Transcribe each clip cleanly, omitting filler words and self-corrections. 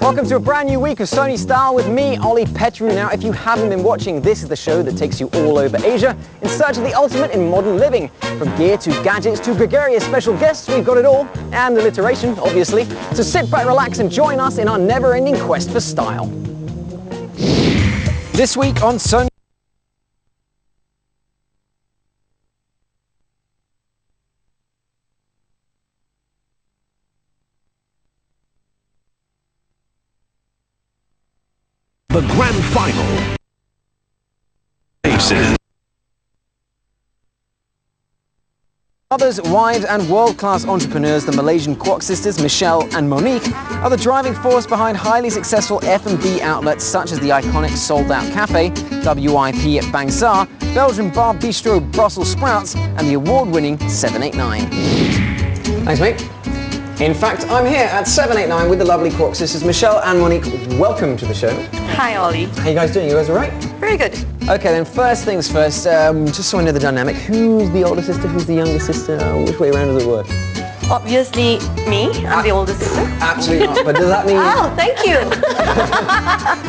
Welcome to a brand new week of Sony Style with me, Ollie Petru. Now, if you haven't been watching, this is the show that takes you all over Asia in search of the ultimate in modern living. From gear to gadgets to gregarious special guests, we've got it all. And alliteration, obviously. So sit back, relax and join us in our never-ending quest for style. This week on Sony The grand final. Aces. Others wide and world-class entrepreneurs, the Malaysian Kwok sisters Michelle and Monique, are the driving force behind highly successful F&B outlets such as the iconic Sold Out Cafe, WIP at Bangsar, Belgian Bar Bistro Brussels Sprouts, and the award-winning 789. Thanks, mate. In fact, I'm here at 789 with the lovely Kwok sisters Michelle and Monique. Welcome to the show. Hi, Ollie. How you guys doing? You guys all right? Very good. Okay, then first things first, just so I know the dynamic, who's the older sister, who's the younger sister, which way around does it work? Obviously, me. I'm the older sister. Absolutely not, but does that mean... Oh, thank you.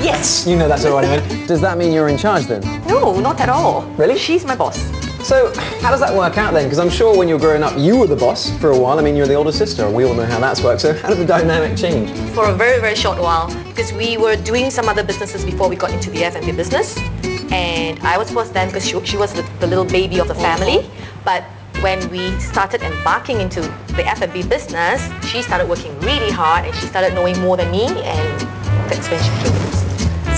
Yes. You know that's all right, man. Does that mean you're in charge then? No, not at all. Really? She's my boss. So, how does that work out then? Because I'm sure when you were growing up, you were the boss for a while. I mean, you're the older sister, and we all know how that's worked. So, how did the dynamic change? For a very, very short while, because we were doing some other businesses before we got into the F&B business. And I was boss then because she was the little baby of the family. But when we started embarking into the F&B business, she started working really hard and she started knowing more than me, and that's when she became the boss.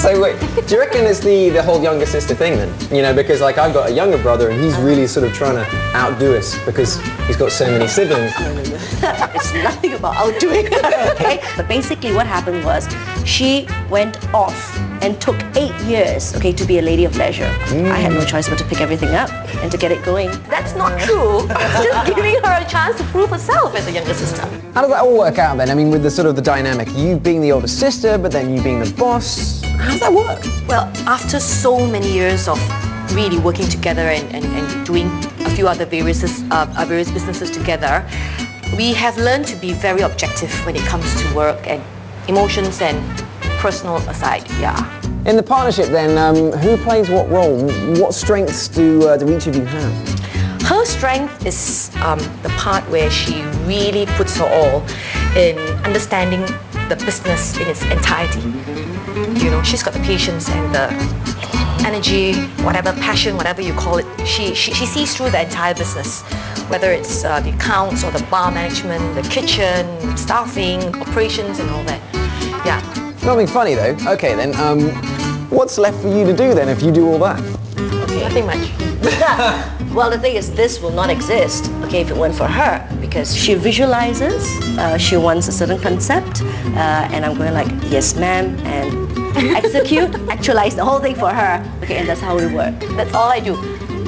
So wait, do you reckon it's the whole younger sister thing then? You know, because like I've got a younger brother and he's really sort of trying to outdo us because he's got so many siblings. It's nothing about outdoing, okay? But basically what happened was she went off and took 8 years, okay, to be a lady of leisure. I had no choice but to pick everything up and to get it going. That's not true. Just giving her a chance to prove herself as a younger sister. How does that all work out then? I mean, with the sort of the dynamic, you being the older sister, but then you being the boss. How does that work? Well, after so many years of really working together and doing a few other various businesses together, we have learned to be very objective when it comes to work and emotions and personal aside, yeah. In the partnership then, who plays what role? What strengths do each of you have? Her strength is the part where she really puts her all in understanding the business in its entirety. You know, she's got the patience and the energy, whatever, passion, whatever you call it. She sees through the entire business, whether it's the accounts or the bar management, the kitchen, staffing, operations and all that. Yeah. Not being funny though. Okay then, what's left for you to do then if you do all that? Okay. Nothing much. Well, the thing is, this will not exist, okay, if it weren't for her, because she visualizes, she wants a certain concept, and I'm going like, yes ma'am, and execute, actualize the whole thing for her, okay, and that's how we work. That's all I do.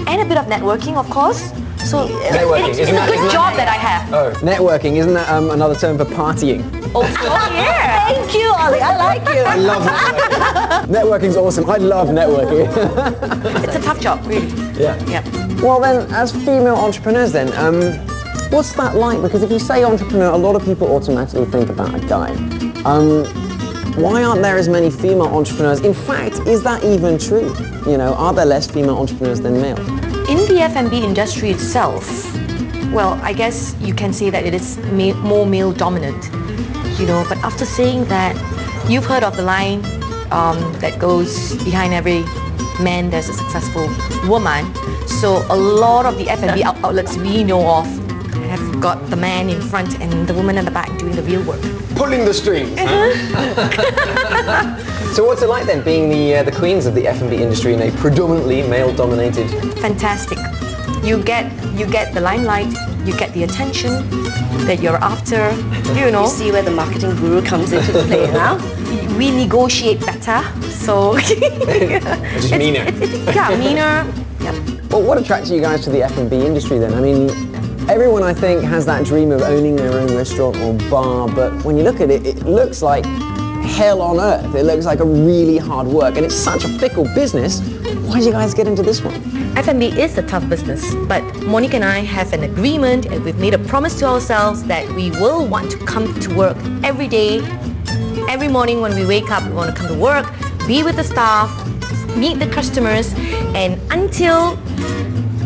And a bit of networking, of course. So networking, it's a good job that I have. Oh, networking, isn't that another term for partying? Oh yeah! Thank you, Ollie, I like you. I love networking. Networking's awesome. I love networking. It's a tough job, really. Yeah. Yep. Well then, as female entrepreneurs then, what's that like? Because if you say entrepreneur, a lot of people automatically think about a guy. Why aren't there as many female entrepreneurs? In fact, is that even true? You know, are there less female entrepreneurs than male? In the F&B industry itself, well, I guess you can say that it is more male dominant, you know, but after saying that, you've heard of the line that goes behind every man there's a successful woman. So a lot of the F&B outlets we know of have got the man in front and the woman at the back doing the real work. Pulling the strings. So what's it like then, being the queens of the F&B industry in a predominantly male-dominated? Fantastic. You get the limelight, you get the attention that you're after, you know. You see where the marketing guru comes into play now? We negotiate better, so... Which is meaner. Yeah, meaner. Yep. Well, what attracts you guys to the F&B industry then? I mean, everyone I think has that dream of owning their own restaurant or bar, but when you look at it, it looks like hell on earth. It looks like a really hard work, and it's such a fickle business. Why did you guys get into this one? F&B is a tough business, but Monique and I have an agreement and we've made a promise to ourselves that we will want to come to work every day every morning when we wake up, we want to come to work, be with the staff, meet the customers, and until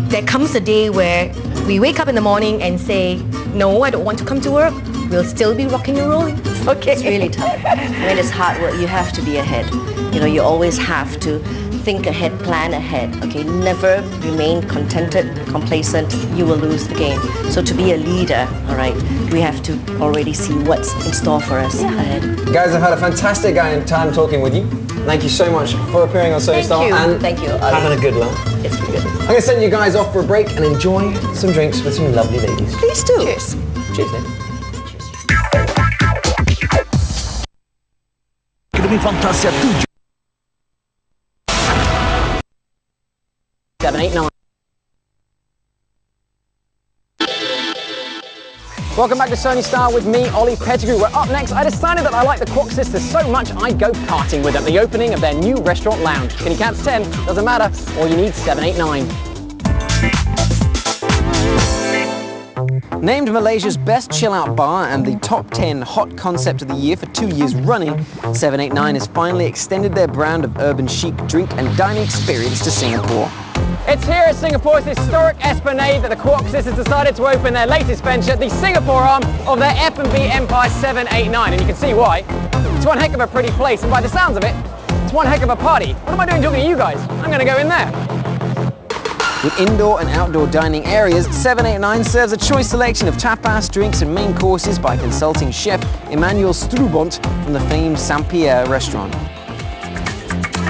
there comes a day where we wake up in the morning and say, no, I don't want to come to work, we'll still be rocking and rolling. Okay. It's really tough. I mean, it's hard work. You have to be ahead. You know, you always have to think ahead, plan ahead. Okay, never remain contented, complacent. You will lose the game. So to be a leader, all right, we have to already see what's in store for us ahead. Guys, I've had a fantastic time talking with you. Thank you so much for appearing on Sony Style and Thank you. having a good laugh. It's been good. I'm going to send you guys off for a break and enjoy some drinks with some lovely ladies. Please do. Cheers. Cheers, ladies. Gramy Fantasia tu 7, 8, 9. Welcome back to Sony Style with me, Ollie Pettigrew. Where up next, I decided that I like the Kwok sisters so much I'd go karting with them at the opening of their new restaurant lounge. Can you count to 10? Doesn't matter. All you need is 7, 8, 9. Named Malaysia's best chill-out bar and the top 10 hot concept of the year for 2 years running, 789 has finally extended their brand of urban chic drink and dining experience to Singapore. It's here at Singapore's historic Esplanade that the Kwok sisters decided to open their latest venture, the Singapore arm of their F&B empire 789, and you can see why. It's one heck of a pretty place, and by the sounds of it, it's one heck of a party. What am I doing talking to you guys? I'm going to go in there. With indoor and outdoor dining areas, 789 serves a choice selection of tapas, drinks and main courses by consulting chef Emmanuel Strubont from the famed Saint-Pierre restaurant.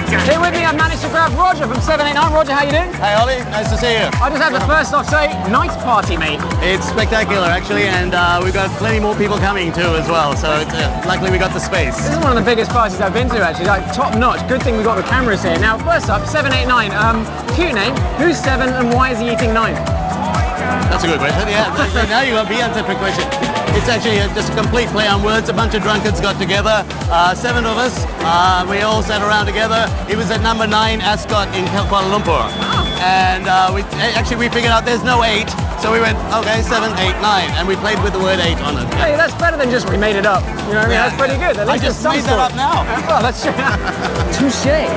Here with me, I've managed to grab Roger from 789. Roger, how you doing? Hi Ollie, nice to see you. I just have to first off say, nice party, mate. It's spectacular actually, and we've got plenty more people coming too as well, so it's, luckily we got the space. This is one of the biggest parties I've been to actually, like top notch. Good thing we got the cameras here. Now, first up, 789. Cute name. Who's 7 and why is he eating 9? That's a good question, yeah. Now you got the answer for the question. It's actually just a complete play on words. A bunch of drunkards got together, 7 of us. We all sat around together. It was at number 9 Ascot in Kuala Lumpur. And we figured out there's no 8. So we went, okay, 7, 8, 9. And we played with the word 8 on it. Hey, that's better than just we made it up. You know what I mean? Yeah, That's pretty good. At I least just there's made some that sort. up now. Well, that's true. Touché.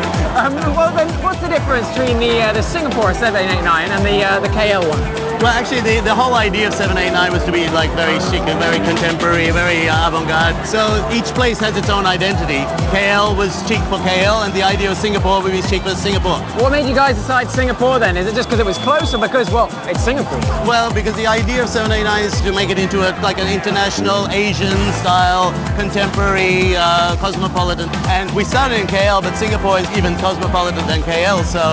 Well then, what's the difference between the Singapore 789 and the KL one? Well, actually, the whole idea of 789 was to be like very chic and very contemporary, very avant-garde. So each place has its own identity. KL was chic for KL, and the idea of Singapore would be chic for Singapore. What made you guys decide Singapore then? Is it just because it was close or because, well, it's Singapore? Well, because the idea of 789 is to make it into like an international, Asian-style, contemporary, cosmopolitan. And we started in KL, but Singapore is even cosmopolitan than KL, so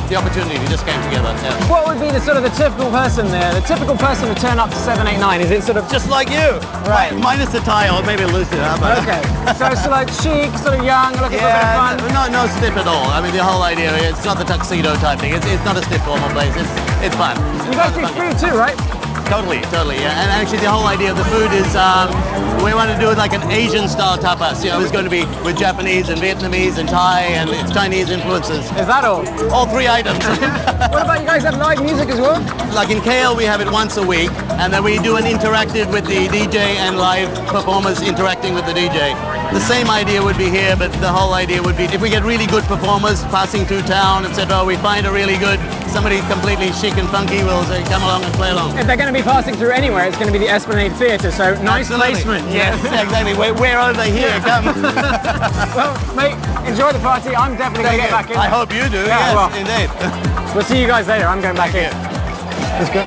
the opportunity just came together. Yeah. What would be the sort of the typical person there? The typical person would turn up to 789. Is it sort of Just like you. Right. Minus the tie, or maybe lose it up. okay? So like chic, sort of young, looking for a bit of fun. No stiff at all. I mean, the whole idea, it's not the tuxedo type thing. It's not a stiff formal place. It's fun. You guys do food too, right? Totally, yeah. And actually the whole idea of the food is we want to do it like an Asian style tapas. You know, it's going to be with Japanese and Vietnamese and Thai and Chinese influences. Is that all? All 3 items. What about you guys have live music as well? Like in KL we have it once a week, and then we do an interactive with the DJ and live performers interacting with the DJ. The same idea would be here, but the whole idea would be if we get really good performers passing through town, etc., we find a really good, somebody completely chic and funky, we'll say come along and play along. If they're going to be passing through anywhere, it's going to be the Esplanade Theatre, so nice Absolutely. placement. Yes, exactly. We're over here, come. Well, mate, enjoy the party. I'm definitely going to get back in. I hope you do, Yeah, yes, well. indeed. We'll see you guys later. I'm going back in. Let's go.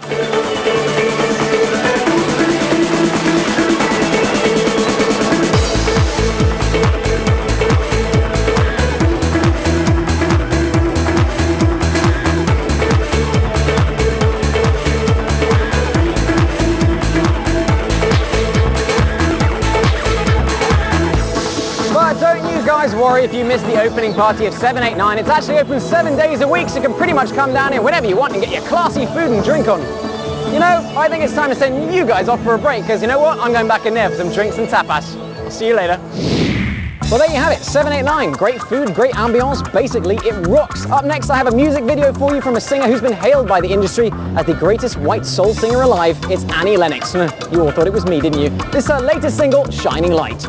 But don't you guys worry if you missed the opening party of 789. It's actually open 7 days a week, so you can pretty much come down here whenever you want and get your classy food and drink on. You know, I think it's time to send you guys off for a break, because you know what? I'm going back in there for some drinks and tapas. I'll see you later. Well, there you have it, 789. Great food, great ambience, basically it rocks. Up next, I have a music video for you from a singer who's been hailed by the industry as the greatest white soul singer alive. It's Annie Lennox. You all thought it was me, didn't you? This is her latest single, Shining Light.